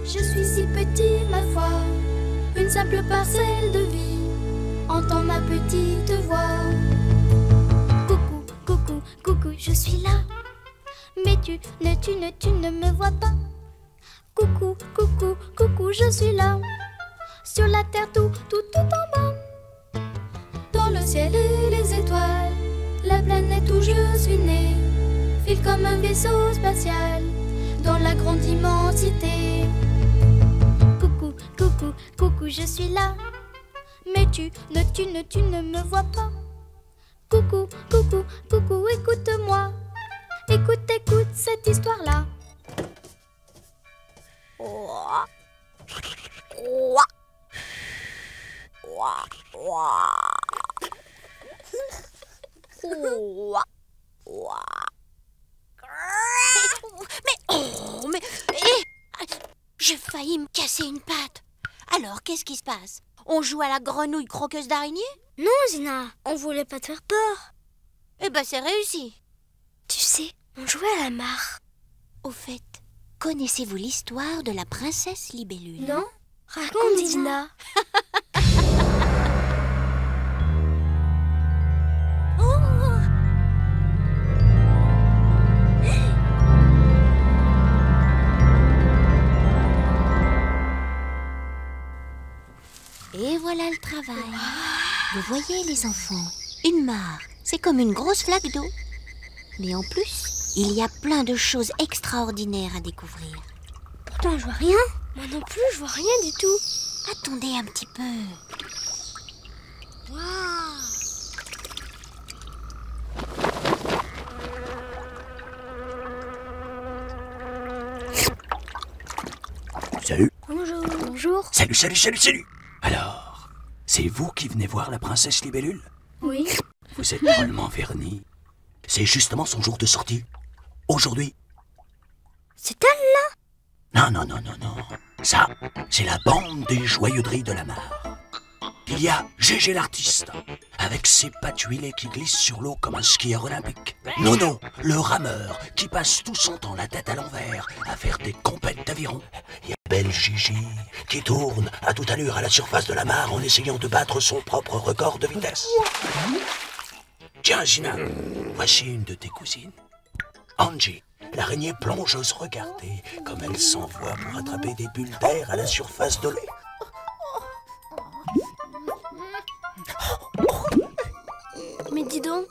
Je suis si petit, ma foi, une simple parcelle de vie. Entends ma petite voix. Coucou, coucou, coucou, je suis là. Mais tu ne me vois pas. Coucou, coucou, coucou, je suis là. Sur la terre tout en bas. Dans le ciel et les étoiles, la planète où je suis né file comme un vaisseau spatial dans la grande immensité. Coucou, coucou, coucou, je suis là. Mais tu ne me vois pas. Coucou, coucou, coucou, écoute-moi. Écoute, écoute cette histoire-là. Mais j'ai failli me casser une patte. Alors, qu'est-ce qui se passe? On joue à la grenouille croqueuse d'araignée? Non, Zina, on voulait pas te faire peur. Eh ben, c'est réussi. Tu sais, on jouait à la mare. Au fait, connaissez-vous l'histoire de la princesse Libellule? Non? Raconte, Zina. Et voilà le travail. Vous voyez les enfants, une mare, c'est comme une grosse flaque d'eau. Mais en plus, il y a plein de choses extraordinaires à découvrir. Pourtant, je vois rien. Moi non plus, je vois rien du tout. Attendez un petit peu. Waouh! Salut. Bonjour. Bonjour. Salut. Alors, c'est vous qui venez voir la princesse Libellule? Oui. Vous êtes drôlement vernis. C'est justement son jour de sortie. Aujourd'hui. C'est elle, là? Non. Ça, c'est la bande des joyeuderies de la mare. Il y a Gégé l'artiste, avec ses pattes huilées qui glissent sur l'eau comme un skieur olympique. Nono, le rameur, qui passe tout son temps la tête à l'envers à faire des compètes d'aviron. Il y a Belle Gigi, qui tourne à toute allure à la surface de la mare en essayant de battre son propre record de vitesse. Tiens, Gina, voici une de tes cousines. Angie, l'araignée plongeuse, regardez comme elle s'envoie pour attraper des bulles d'air à la surface de l'eau. Mais dis donc,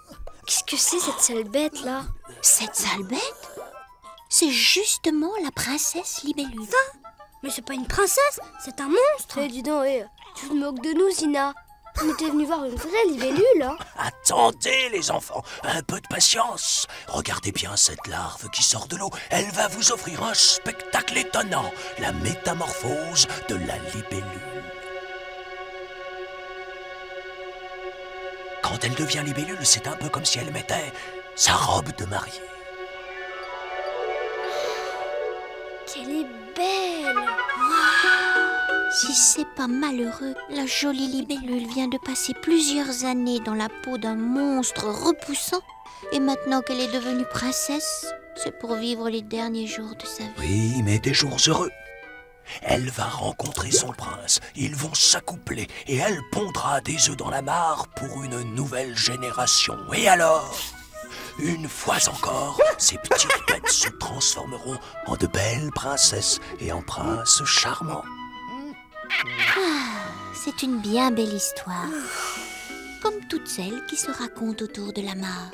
qu'est-ce que c'est cette sale bête, là? Cette sale bête, c'est justement la princesse Libellule. Mais c'est pas une princesse, c'est un monstre. Dis donc, tu te moques de nous, Zina. On était venus voir une vraie libellule, hein. Attendez, les enfants, un peu de patience. Regardez bien cette larve qui sort de l'eau. Elle va vous offrir un spectacle étonnant. La métamorphose de la libellule. Quand elle devient libellule, c'est un peu comme si elle mettait sa robe de mariée. Qu'elle est belle. Si c'est pas malheureux, la jolie libellule vient de passer plusieurs années dans la peau d'un monstre repoussant. Et maintenant qu'elle est devenue princesse, c'est pour vivre les derniers jours de sa vie. Oui, mais des jours heureux. Elle va rencontrer son prince, ils vont s'accoupler et elle pondra des œufs dans la mare pour une nouvelle génération. Et alors, une fois encore, ces petites bêtes se transformeront en de belles princesses et en princes charmants. C'est une bien belle histoire, comme toutes celles qui se racontent autour de la mare.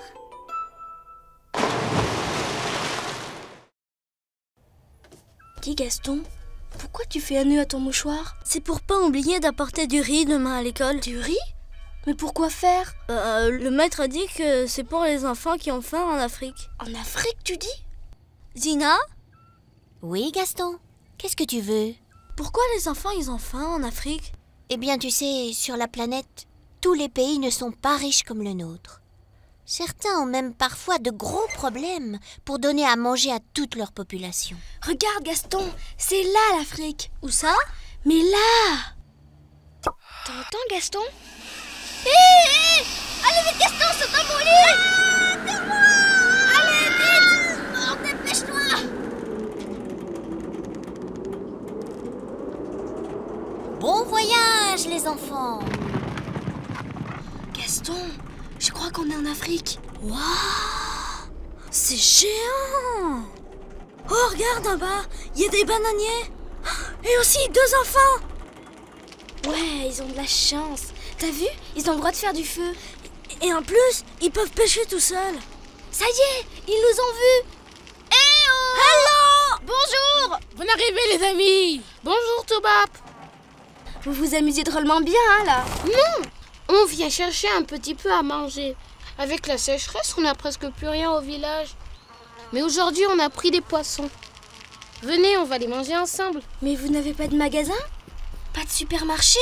Dis Gaston, pourquoi tu fais un nœud à ton mouchoir? C'est pour pas oublier d'apporter du riz demain à l'école. Du riz? Mais pourquoi faire? Le maître a dit que c'est pour les enfants qui ont faim en Afrique. En Afrique, tu dis? Zina? Oui, Gaston, qu'est-ce que tu veux? Pourquoi les enfants, ils ont faim en Afrique? Eh bien, tu sais, sur la planète, tous les pays ne sont pas riches comme le nôtre. Certains ont même parfois de gros problèmes pour donner à manger à toute leur population. Regarde Gaston, c'est là l'Afrique. Où ça? Mais là! T'entends Gaston? Hé! Allez vite Gaston, saute dans mon lit! Allez vite! Oh, dépêche-toi! voyage, les enfants. Gaston, je crois qu'on est en Afrique. Waouh! C'est géant! Oh, regarde en bas, il y a des bananiers. Et aussi 2 enfants. Ouais, ils ont de la chance. T'as vu? Ils ont le droit de faire du feu. Et en plus, ils peuvent pêcher tout seuls. Ça y est, ils nous ont vus. Eh oh! Hello! Bonjour! Bonne arrivée les amis! Bonjour Toubab! Vous vous amusez drôlement bien, hein, là? Non! On vient chercher un petit peu à manger. Avec la sécheresse, on n'a presque plus rien au village. Mais aujourd'hui, on a pris des poissons. Venez, on va les manger ensemble. Mais vous n'avez pas de magasin? Pas de supermarché?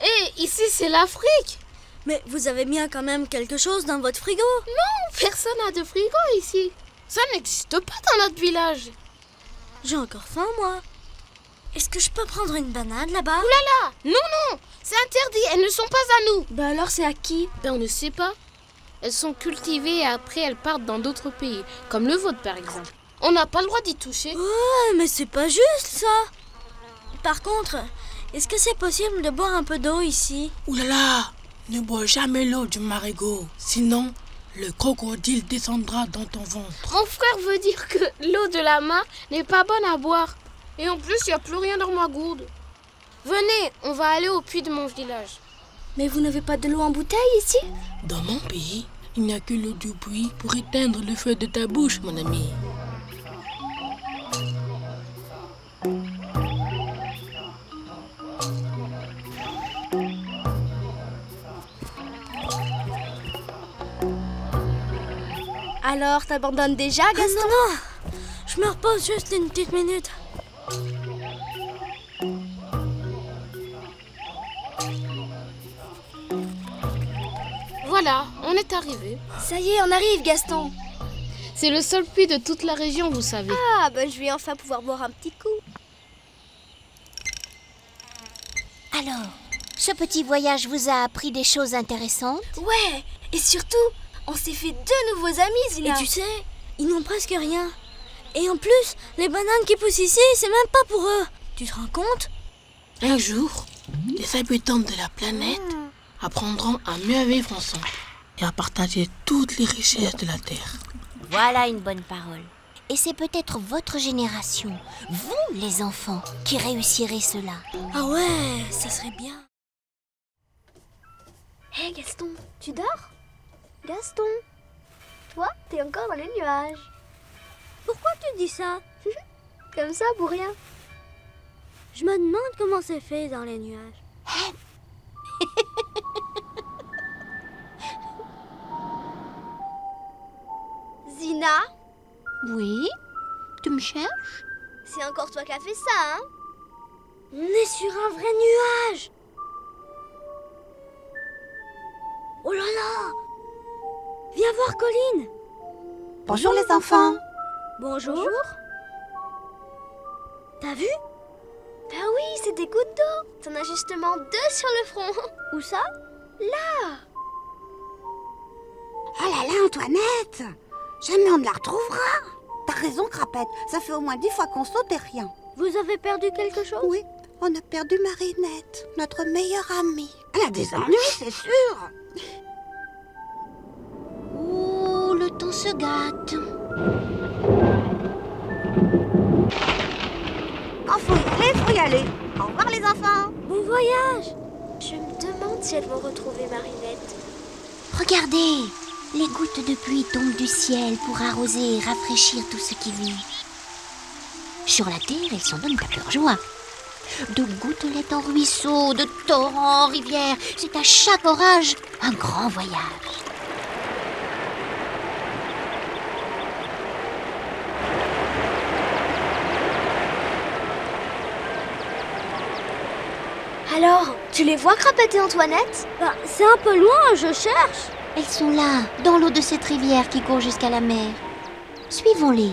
Eh, ici c'est l'Afrique! Mais vous avez bien quand même quelque chose dans votre frigo? Non, personne n'a de frigo ici. Ça n'existe pas dans notre village. J'ai encore faim, moi. Est-ce que je peux prendre une banane là-bas? Oulala! Non, non! C'est interdit, elles ne sont pas à nous. Bah alors c'est à qui? Ben on ne sait pas. Elles sont cultivées et après elles partent dans d'autres pays, comme le vôtre par exemple. On n'a pas le droit d'y toucher. Oh, mais c'est pas juste ça. Par contre, est-ce que c'est possible de boire un peu d'eau ici? Ouh là là, ne bois jamais l'eau du marigot, sinon le crocodile descendra dans ton ventre. Mon frère veut dire que l'eau de la mare n'est pas bonne à boire. Et en plus, il n'y a plus rien dans ma gourde. Venez, on va aller au puits de mon village. Mais vous n'avez pas de l'eau en bouteille ici? Dans mon pays, il n'y a que l'eau du puits pour éteindre le feu de ta bouche, mon ami. Alors, t'abandonnes déjà, Gaston? Non, je me repose juste une petite minute. Voilà, on est arrivé. Ça y est, on arrive, Gaston. C'est le seul puits de toute la région, vous savez. Ah, ben je vais enfin pouvoir boire un petit coup. Alors, ce petit voyage vous a appris des choses intéressantes? Ouais, et surtout, on s'est fait 2 nouveaux amis, Zina. Et tu sais, ils n'ont presque rien. Et en plus, les bananes qui poussent ici, c'est même pas pour eux. Tu te rends compte? Un jour, les habitants de la planète apprendront à mieux vivre ensemble et à partager toutes les richesses de la Terre. Voilà une bonne parole. Et c'est peut-être votre génération, vous les enfants, qui réussirez cela. Ah ouais, ça serait bien. Hé Gaston, tu dors? Gaston, toi, t'es encore dans les nuages. Pourquoi tu dis ça? Comme ça, pour rien. Je me demande comment c'est fait dans les nuages. Zina? Oui? Tu me cherches? C'est encore toi qui as fait ça, hein? On est sur un vrai nuage! Oh là là! Viens voir Colline! Bonjour les enfants. Bonjour. T'as vu? Bah oui, c'est des gouttes d'eau. T'en as justement 2 sur le front. Où ça? Là! Ah là là, Antoinette, jamais on ne la retrouvera. T'as raison, Crapette, ça fait au moins 10 fois qu'on saute et rien. Vous avez perdu quelque chose? Oui, on a perdu Marinette, notre meilleure amie. Elle a des ennuis, c'est sûr. Oh, le temps se gâte. Quand faut y aller. Au revoir les enfants. Bon voyage! Je me demande si elles vont retrouver Marinette. Regardez, les gouttes de pluie tombent du ciel pour arroser et rafraîchir tout ce qui vit. Sur la terre, elles s'en donnent à cœur joie. De gouttelettes en ruisseaux, de torrents en rivières, c'est à chaque orage un grand voyage. Alors, tu les vois, Crapette et Antoinette? Bah, c'est un peu loin, je cherche. Elles sont là, dans l'eau de cette rivière qui court jusqu'à la mer. Suivons-les.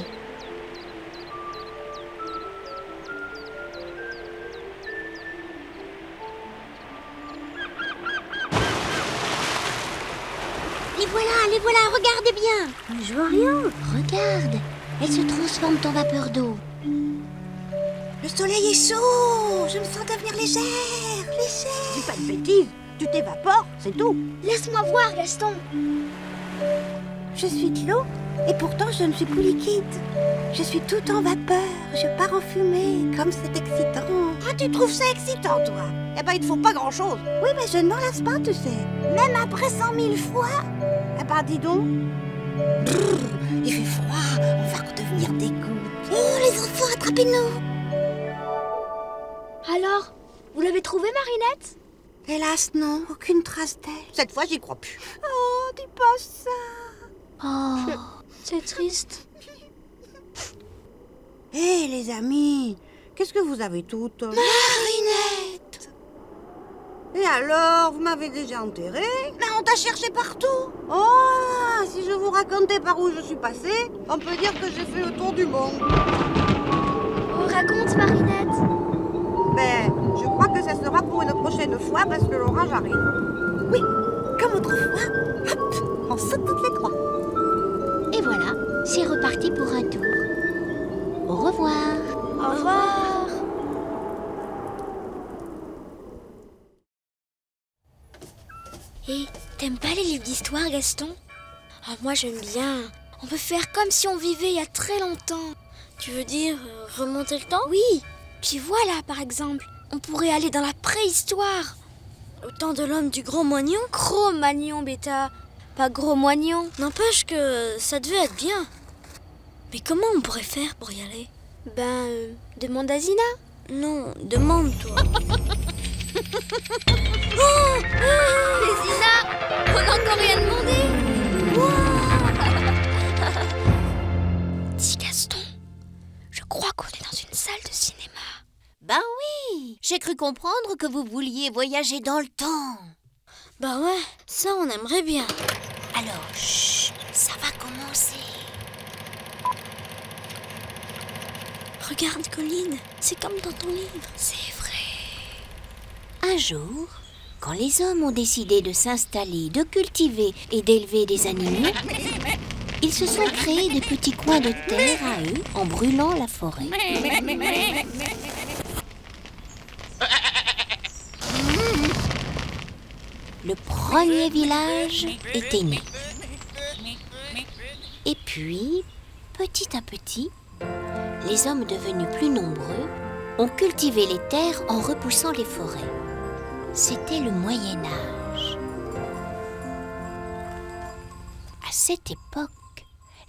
Les voilà, regardez bien. Mais je vois rien. Regarde, elles se transforment en vapeur d'eau. Le soleil est chaud. Je me sens devenir légère. Dis pas de bêtises. Tu t'évapores, c'est tout. Laisse-moi voir, Gaston. Je suis de l'eau et pourtant je ne suis plus liquide. Je suis tout en vapeur, je pars en fumée, comme c'est excitant. Ah, tu trouves ça excitant, toi? Eh ben, il te faut pas grand-chose. Oui, mais je ne m'en lasse pas, tu sais. Même après 100 000 fois. Eh ben, dis donc. Brrr, il fait froid, on va redevenir des gouttes. Oh, les enfants, attrapez-nous. Alors, vous l'avez trouvé, Marinette? Hélas, non, aucune trace d'elle. Cette fois, j'y crois plus. Oh, dis pas ça. Oh, C'est triste. Hé, les amis, qu'est-ce que vous avez toutes? Marinette! Et alors, vous m'avez déjà enterrée? Mais on t'a cherché partout. Oh, si je vous racontais par où je suis passée, on peut dire que j'ai fait le tour du monde. Oh, raconte, Marinette. Ben, je crois que ça sera pour une prochaine fois parce que l'orage arrive. Oui, comme autrefois. Hop, on saute toutes les trois. Et voilà, c'est reparti pour un tour. Au revoir. Au revoir. Et t'aimes pas les livres d'histoire, Gaston? Ah, moi j'aime bien. On peut faire comme si on vivait il y a très longtemps. Tu veux dire remonter le temps? Oui. Puis voilà, par exemple, on pourrait aller dans la préhistoire. Au temps de l'homme du Gros-Moignon. Cro-Magnon, bêta. Pas Gros-Moignon. N'empêche que ça devait être bien. Mais comment on pourrait faire pour y aller? Demande à Zina. Non, demande-toi. Oh, Mais Zina, on n'a encore rien demandé. Dis Gaston, je crois qu'on est dans une salle de cinéma. Ben oui, j'ai cru comprendre que vous vouliez voyager dans le temps. Bah ouais, ça on aimerait bien. Alors, chut, ça va commencer. Regarde Colline, c'est comme dans ton livre. C'est vrai. Un jour, quand les hommes ont décidé de s'installer, de cultiver et d'élever des animaux, ils se sont créés des petits coins de terre à eux en brûlant la forêt. Le premier village était né. Et puis, petit à petit, les hommes devenus plus nombreux ont cultivé les terres en repoussant les forêts. C'était le Moyen-Âge. À cette époque,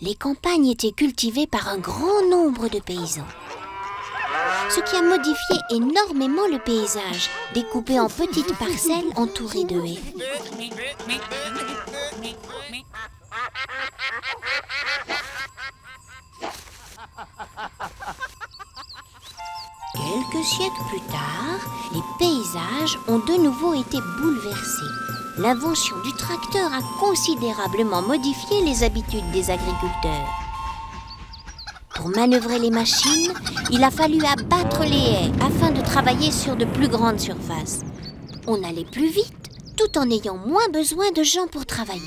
les campagnes étaient cultivées par un grand nombre de paysans. Ce qui a modifié énormément le paysage, découpé en petites parcelles entourées de haies. Quelques siècles plus tard, les paysages ont de nouveau été bouleversés. L'invention du tracteur a considérablement modifié les habitudes des agriculteurs. Pour manœuvrer les machines, il a fallu abattre les haies afin de travailler sur de plus grandes surfaces. On allait plus vite, tout en ayant moins besoin de gens pour travailler.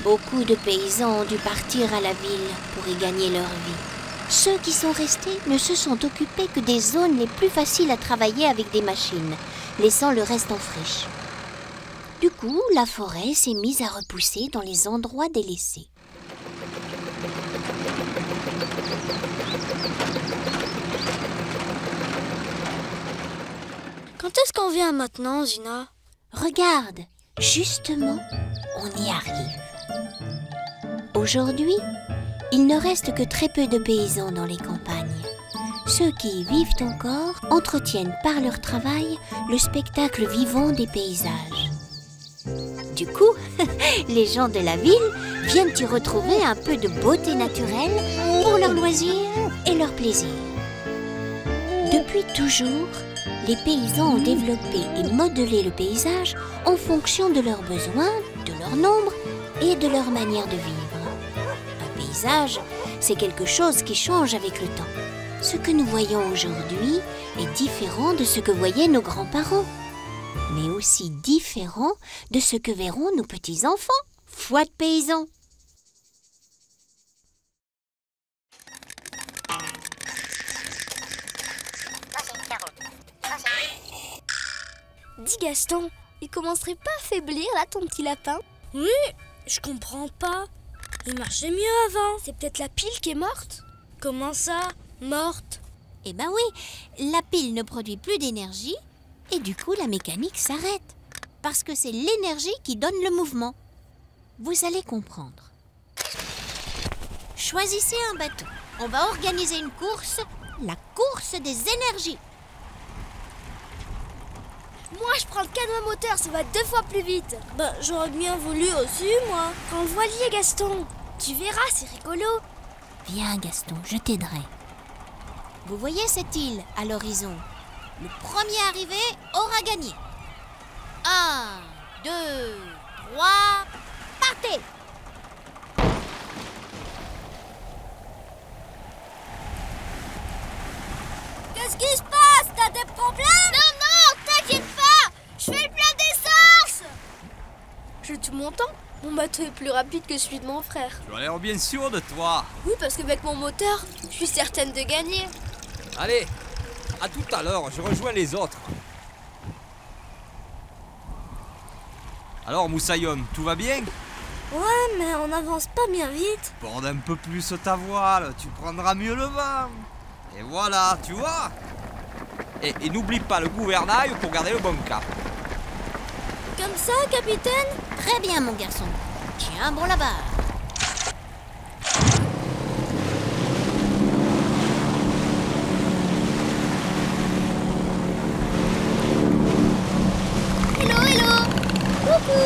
Beaucoup de paysans ont dû partir à la ville pour y gagner leur vie. Ceux qui sont restés ne se sont occupés que des zones les plus faciles à travailler avec des machines, laissant le reste en friche. Du coup, la forêt s'est mise à repousser dans les endroits délaissés. Quand est-ce qu'on vient maintenant, Zina? Regarde, justement, on y arrive. Aujourd'hui, il ne reste que très peu de paysans dans les campagnes. Ceux qui y vivent encore entretiennent par leur travail le spectacle vivant des paysages. Du coup, les gens de la ville viennent y retrouver un peu de beauté naturelle pour leurs loisirs et leur plaisir. Depuis toujours, les paysans ont développé et modelé le paysage en fonction de leurs besoins, de leur nombre et de leur manière de vivre. Un paysage, c'est quelque chose qui change avec le temps. Ce que nous voyons aujourd'hui est différent de ce que voyaient nos grands-parents, mais aussi différent de ce que verront nos petits-enfants. Foi de paysans! Dis Gaston, il commencerait pas à faiblir là ton petit lapin? Oui, je comprends pas. Il marchait mieux avant. C'est peut-être la pile qui est morte? Comment ça, morte? Eh ben oui, la pile ne produit plus d'énergie et du coup la mécanique s'arrête. Parce que c'est l'énergie qui donne le mouvement. Vous allez comprendre. Choisissez un bateau. On va organiser une course, la course des énergies. Moi je prends le canoë moteur, ça va 2 fois plus vite. Bah, j'aurais bien voulu aussi, moi. Prends le voilier Gaston, tu verras, c'est rigolo. Viens Gaston, je t'aiderai. Vous voyez cette île à l'horizon? Le premier arrivé aura gagné. 1, 2, 3, partez! Qu'est-ce qui se passe? T'as des problèmes? Non, t'inquiète pas, je fais le plein d'essence. J'ai tout mon temps. Mon bateau est plus rapide que celui de mon frère. Tu as l'air bien sûr de toi. Oui, parce qu'avec mon moteur, je suis certaine de gagner. Allez, à tout à l'heure, je rejoins les autres. Alors Moussaïum, tout va bien? Ouais, mais on n'avance pas bien vite. Borde un peu plus ta voile, tu prendras mieux le vent. Et voilà, tu vois. Et n'oublie pas le gouvernail pour garder le bon cap. Comme ça, capitaine? Très bien mon garçon. Tiens bon là-bas. Hello, hello. Coucou.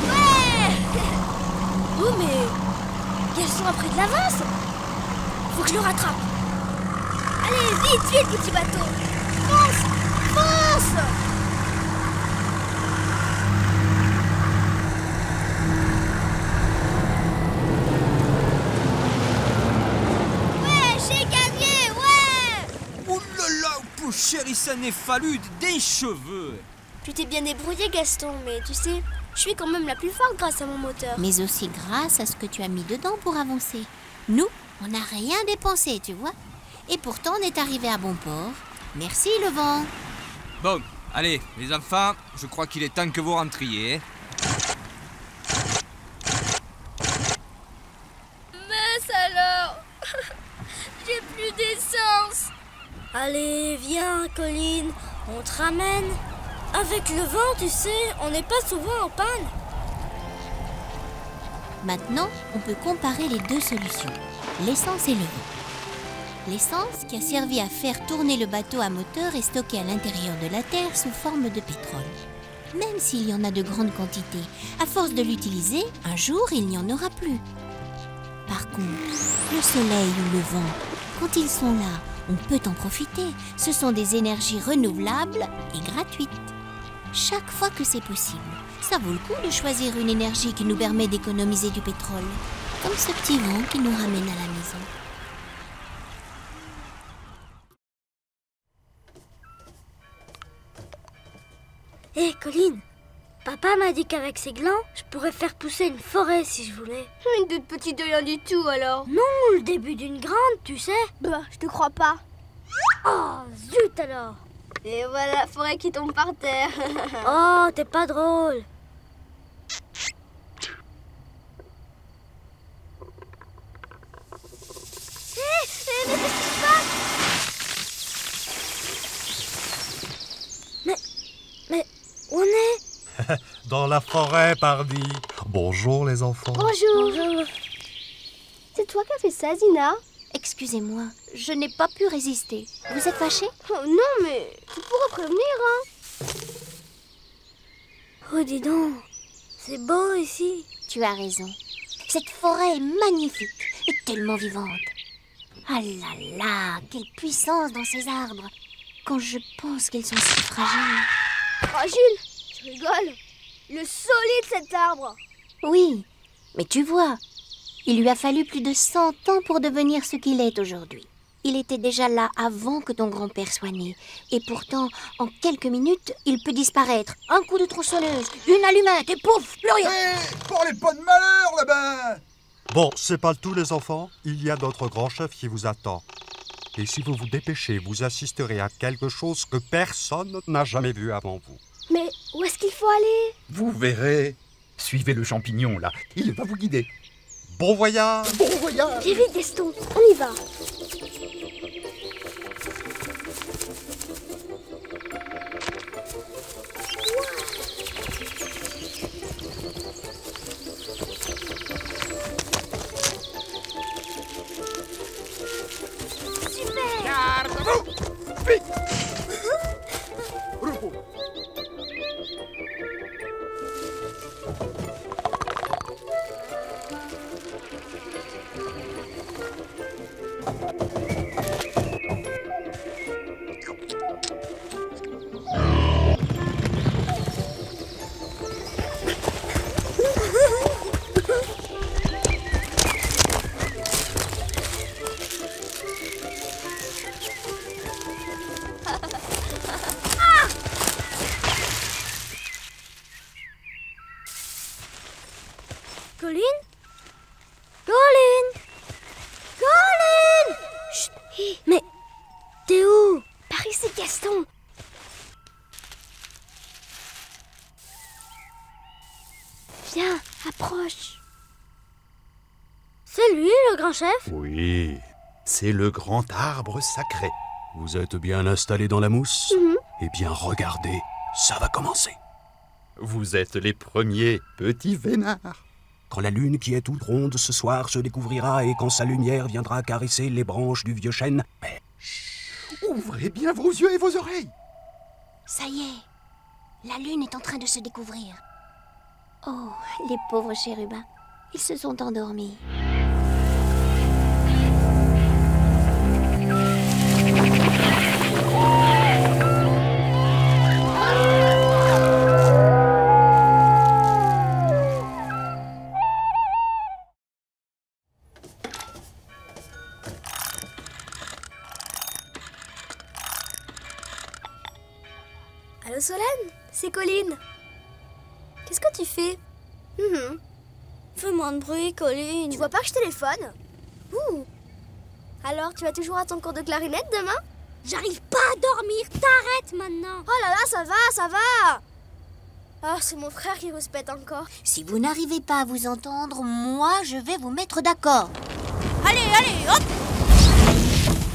Ouais. Oh mais Gaston a pris de l'avance. Faut que je le rattrape. Allez, vite, vite, petit bateau. Fonce, fonce. Ouais, j'ai gagné, ouais. Oh là là, pour chéri, ça n'est fallu des cheveux. Tu t'es bien débrouillé, Gaston, mais tu sais, je suis quand même la plus forte grâce à mon moteur. Mais aussi grâce à ce que tu as mis dedans pour avancer. Nous, on n'a rien dépensé, tu vois. Et pourtant, on est arrivé à bon port. Merci le vent. Bon, allez, les enfants, je crois qu'il est temps que vous rentriez. Mince alors. J'ai plus d'essence. Allez, viens, Colline, on te ramène. Avec le vent, tu sais, on n'est pas souvent en panne. Maintenant, on peut comparer les deux solutions, l'essence et le vent. L'essence, qui a servi à faire tourner le bateau à moteur, est stockée à l'intérieur de la Terre sous forme de pétrole. Même s'il y en a de grandes quantités, à force de l'utiliser, un jour, il n'y en aura plus. Par contre, le soleil ou le vent, quand ils sont là, on peut en profiter. Ce sont des énergies renouvelables et gratuites. Chaque fois que c'est possible, ça vaut le coup de choisir une énergie qui nous permet d'économiser du pétrole, comme ce petit vent qui nous ramène à la maison. Hé, Colline, papa m'a dit qu'avec ses glands, je pourrais faire pousser une forêt si je voulais. Une toute petite de rien du tout alors. Non, le début d'une grande, tu sais. Bah, je te crois pas. Oh, zut alors. Et voilà la forêt qui tombe par terre. Oh, t'es pas drôle. Mais, où on est? Dans la forêt, pardi. Bonjour les enfants. Bonjour. C'est toi qui as fait ça, Zina? Excusez-moi, je n'ai pas pu résister. Vous êtes fâchée? Oh, non, mais tu pourrais prévenir, hein. Oh, dis donc, c'est beau ici. Tu as raison. Cette forêt est magnifique et tellement vivante. Ah là là, quelle puissance dans ces arbres. Quand je pense qu'ils sont si fragiles. Fragile? Tu rigoles? Le solide cet arbre. Oui, mais tu vois, il lui a fallu plus de 100 ans pour devenir ce qu'il est aujourd'hui. Il était déjà là avant que ton grand-père soit né. Et pourtant, en quelques minutes, il peut disparaître. Un coup de tronçonneuse, une allumette et pouf, plus rien. Parlez pas de malheur là-bas. Bon, c'est pas le tout les enfants. Il y a notre grand chef qui vous attend. Et si vous vous dépêchez, vous assisterez à quelque chose que personne n'a jamais vu avant vous. Mais où est-ce qu'il faut aller? Vous verrez. Suivez le champignon, là. Il va vous guider. Bon voyage! Bon voyage! Viens vite, Gaston, on y va. Garde-vous! Vite! Repos. Colline? Colline? Colline! Chut! Mais t'es où? Par ici, Gaston. Viens, approche. C'est lui, le grand chef? Oui, c'est le grand arbre sacré. Vous êtes bien installé dans la mousse? Eh bien, regardez, ça va commencer. Vous êtes les premiers petits vénards. Quand la lune qui est toute ronde ce soir se découvrira et quand sa lumière viendra caresser les branches du vieux chêne, mais Ouvrez bien vos yeux et vos oreilles. Ça y est, la lune est en train de se découvrir. Oh, les pauvres chérubins, ils se sont endormis. Allô Solène, c'est Colline. Qu'est-ce que tu fais? Fais moins de bruit, Colline. Tu vois pas que je téléphone? Ouh. Alors, tu vas toujours à ton cours de clarinette demain? J'arrive pas à dormir, t'arrêtes maintenant. Oh là là, ça va, ça va. Ah, c'est mon frère qui rouspète encore. Si vous n'arrivez pas à vous entendre, moi, je vais vous mettre d'accord. Allez, hop!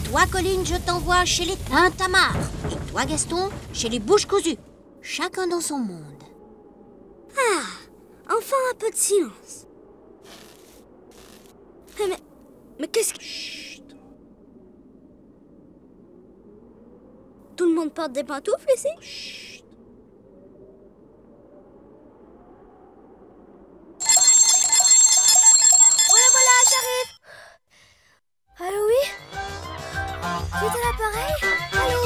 Toi, Colline, je t'envoie chez les tintamarres. Et toi, Gaston, chez les bouches cousues. Chacun dans son monde. Enfin un peu de silence. Mais qu'est-ce que... Chut. Tout le monde porte des pantoufles ici? Chut. Voilà, j'arrive. Allô, oui? Tu es à l'appareil? Allô?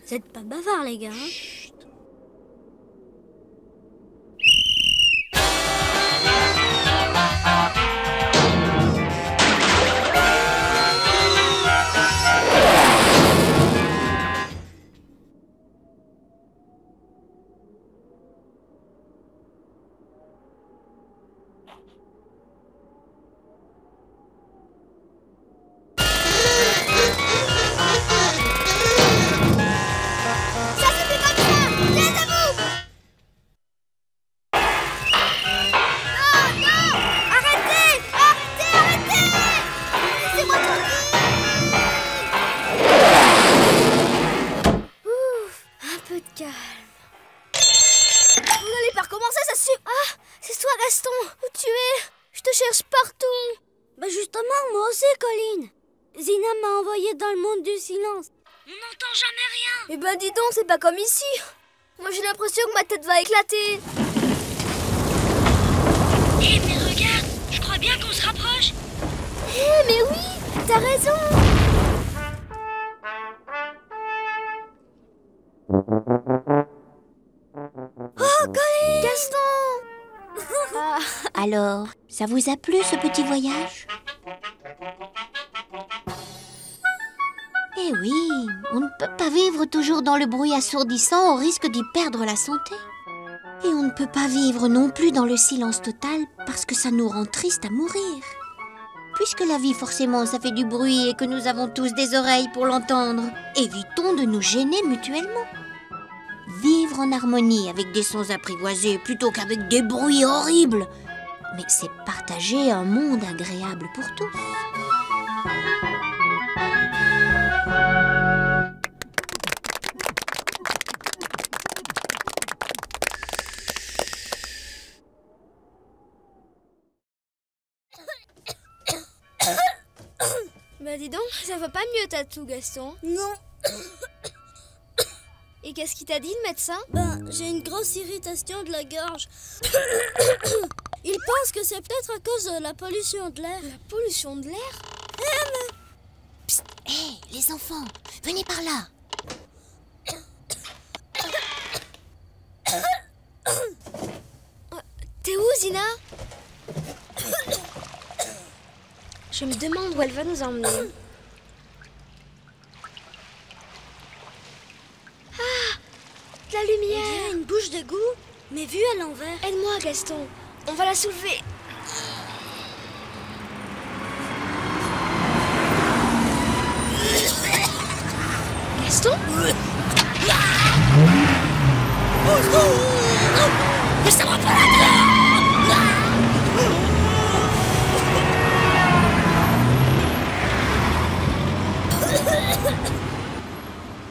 Vous êtes pas bavards, les gars. Zina m'a envoyé dans le monde du silence. On n'entend jamais rien. Eh ben dis donc, c'est pas comme ici. Moi j'ai l'impression que ma tête va éclater. Eh mais regarde, je crois bien qu'on se rapproche. Eh mais oui, t'as raison. Oh, Colline! Gaston! Alors, ça vous a plu ce petit voyage? Eh oui, on ne peut pas vivre toujours dans le bruit assourdissant au risque d'y perdre la santé. Et on ne peut pas vivre non plus dans le silence total parce que ça nous rend tristes à mourir. Puisque la vie, forcément, ça fait du bruit et que nous avons tous des oreilles pour l'entendre, évitons de nous gêner mutuellement. Vivre en harmonie avec des sons apprivoisés plutôt qu'avec des bruits horribles. Mais c'est partager un monde agréable pour tous. Bah dis donc, ça va pas mieux ta toux, Gaston. Non. Et qu'est-ce qu'il t'a dit le médecin? Ben, j'ai une grosse irritation de la gorge. Il pense que c'est peut-être à cause de la pollution de l'air. La pollution de l'air? Psst, hé, les enfants, venez par là. T'es où, Zina? Je me demande où elle va nous emmener. Ah, de la lumière. Il y a une bouche d'égout, mais vue à l'envers. Aide-moi, Gaston. On va la soulever. Gaston? Mais ça va pas là.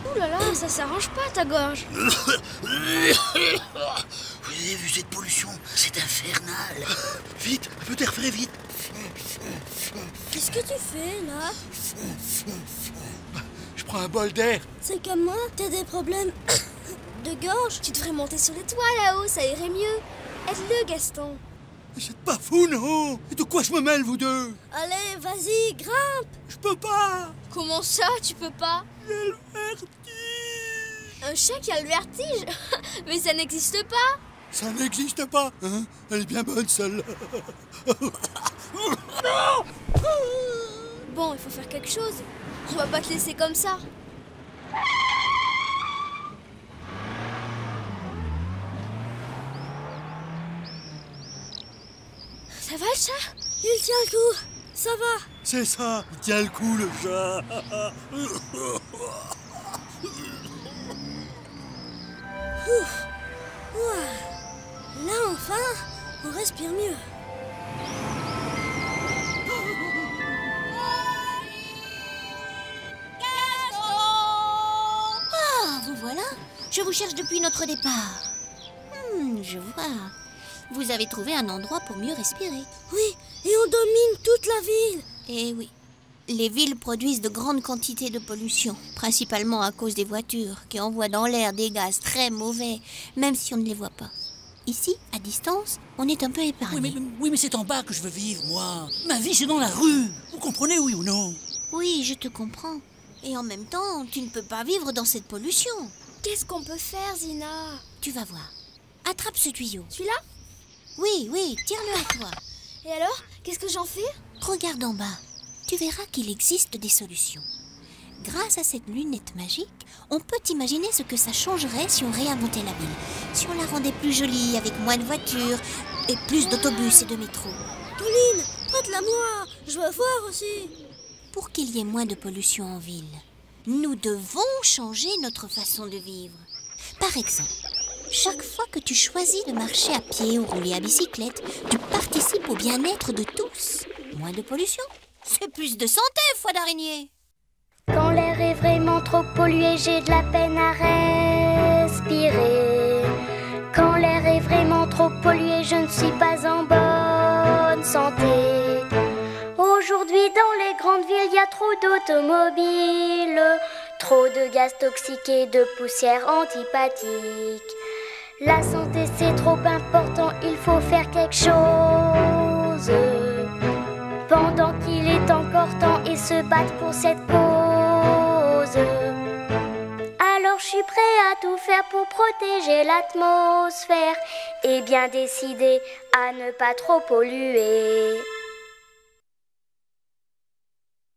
Ouh là là, ça s'arrange pas ta gorge. Vous avez vu cette pollution? C'est infernal. Vite, un peu d'air frais, vite. Qu'est-ce que tu fais là? Je prends un bol d'air. C'est comme moi, t'as des problèmes de gorge? Tu devrais monter sur les toits là-haut, ça irait mieux. Aide-le, Gaston. C'est pas fou, non? Et de quoi je me mêle, vous deux? Allez, vas-y, grimpe. Je peux pas. Comment ça, tu peux pas? J'ai le vertige. Un chat qui a le vertige? Mais ça n'existe pas. Ça n'existe pas, hein? Elle est bien bonne, celle-là. Bon, il faut faire quelque chose. On va pas te laisser comme ça. Ça va, le chat? Il tient le coup. Ça va. C'est ça, il tient le coup, le chat. Ouf. Ouah. Là, enfin, on respire mieux. Ah, vous voilà. Je vous cherche depuis notre départ. Je vois. Vous avez trouvé un endroit pour mieux respirer. Oui, et on domine toute la ville. Eh oui. Les villes produisent de grandes quantités de pollution, principalement à cause des voitures, qui envoient dans l'air des gaz très mauvais, même si on ne les voit pas. Ici, à distance, on est un peu épargné. Oui, mais c'est en bas que je veux vivre, moi. Ma vie, c'est dans la rue. Vous comprenez, oui ou non? Oui, je te comprends. Et en même temps, tu ne peux pas vivre dans cette pollution. Qu'est-ce qu'on peut faire, Zina? Tu vas voir. Attrape ce tuyau. Celui-là? Oui, tire-le à toi. Et alors, qu'est-ce que j'en fais? Regarde en bas. Tu verras qu'il existe des solutions. Grâce à cette lunette magique, on peut imaginer ce que ça changerait si on réinventait la ville. Si on la rendait plus jolie, avec moins de voitures et plus d'autobus et de métros. Pauline, prête-la-moi. Je veux voir aussi. Pour qu'il y ait moins de pollution en ville, nous devons changer notre façon de vivre. Par exemple, chaque fois que tu choisis de marcher à pied ou rouler à bicyclette, tu participes au bien-être de tous. Moins de pollution, c'est plus de santé, foi d'araignée. Quand l'air est vraiment trop pollué, j'ai de la peine à respirer. Quand l'air est vraiment trop pollué, je ne suis pas en bonne santé. Aujourd'hui, dans les grandes villes, il y a trop d'automobiles, trop de gaz toxiques et de poussière antipathique. La santé, c'est trop important, il faut faire quelque chose. Pendant qu'il est encore temps et se battre pour cette cause. Alors je suis prêt à tout faire pour protéger l'atmosphère et bien décider à ne pas trop polluer.